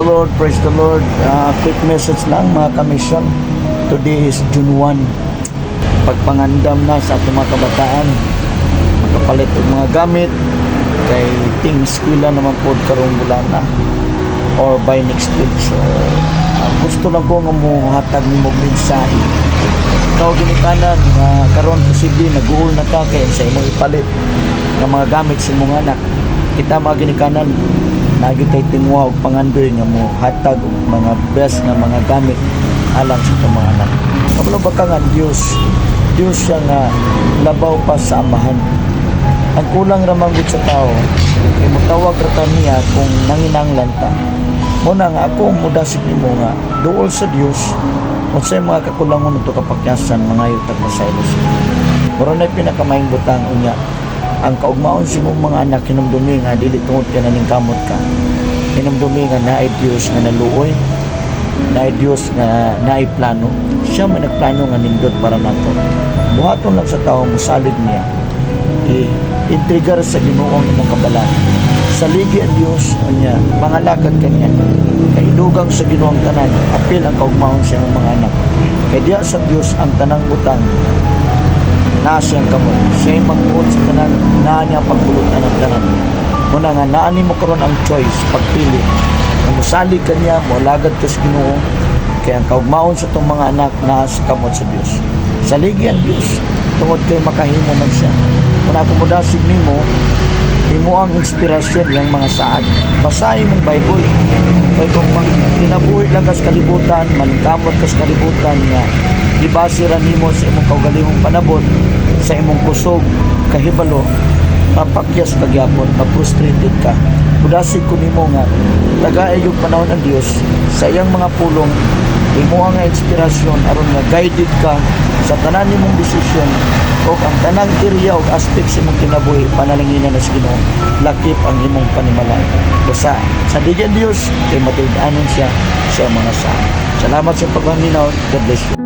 Lord, praise the Lord. Quick message lang mga kamisyon. Today is June 1. Pagpangandam na sa ating mga kabataan, makapalit og mga gamit kay ting eskwela naman po karong bulan na or by next week. So gusto lang ko nga muhatag ni mong mensahe. Ikaw ginikanan nga karon posible nag-uul na ka kay sa imong ipalit ng mga gamit sa imong anak. Kita mga ginikanan nagi kay tingwa og pangandoy nga mo hatag og mga best nga mga gamit alang sa itong mga anak. Kabalo ba ka nga Dios siya nga labaw pa sa amahan. Ang kulang ra man gud sa tao kay motawag ra ta niya kung nanginanglan ta. Muna nga ako mudasig nimo nga duol sa Dios unsay mga kakulangon nito kapakyasan mga yutag masaylos. Mura na pinakamaing butang unya ang kaugmaon sa imong mga anak hinumdumi nga dili tungod ka naning kamot ka. Hinumdumi nga naay Dios nga naluoy, naay Dios nga naay plano. Siya man nagplano nga nindot para nato. Buhaton lang sa tao mosalig niya. I-intrigar sa Ginoo ang imong kabalan. Saligi ang Dios unya mangalakad kaniya. Kay dugang sa Ginoo ang tanan, apil ang kaugmaon sa imong mga anak. Kay diya sa Dios ang tanang butang na siyang kamot. Siya yung magbuot sa tanan, na niya pagbulutan ng tanan. Muna nga, naani mo karon ang choice, pagpili. Kung musalig ka niya, mualagad ka sa Ginoo, kaya ang kaugmaon sa itong mga anak na sa kamot sa Diyos. Saligi ang Diyos, tungod kayo makahimo man siya. Kung ako mudasig nimo, imo ang inspirasyon ng mga saad. Basahin mong Bible. Kaya kung kinabuhi lang ka sa kalibutan, mankamot ka sa kalibutan nga, ibasiran nimo sa imong kaugalingong panabot, sa imong kusog, kahibalo, mapakyas kagyapon, ma-frustrated ka. Mudasig ko nimo nga, tagaay yung panahon ng Dios sa iyang mga pulong, imo ang inspirasyon aron nga guided ka sa tanan nimong desisyon o ang tanang area o aspect sa imong kinabuhi panalanginan sa Ginoo lakip ang imong panimalay basta sa digyan Dios kay matid-anon siya sa mga sa. Salamat sa pagpaminaw. God bless you.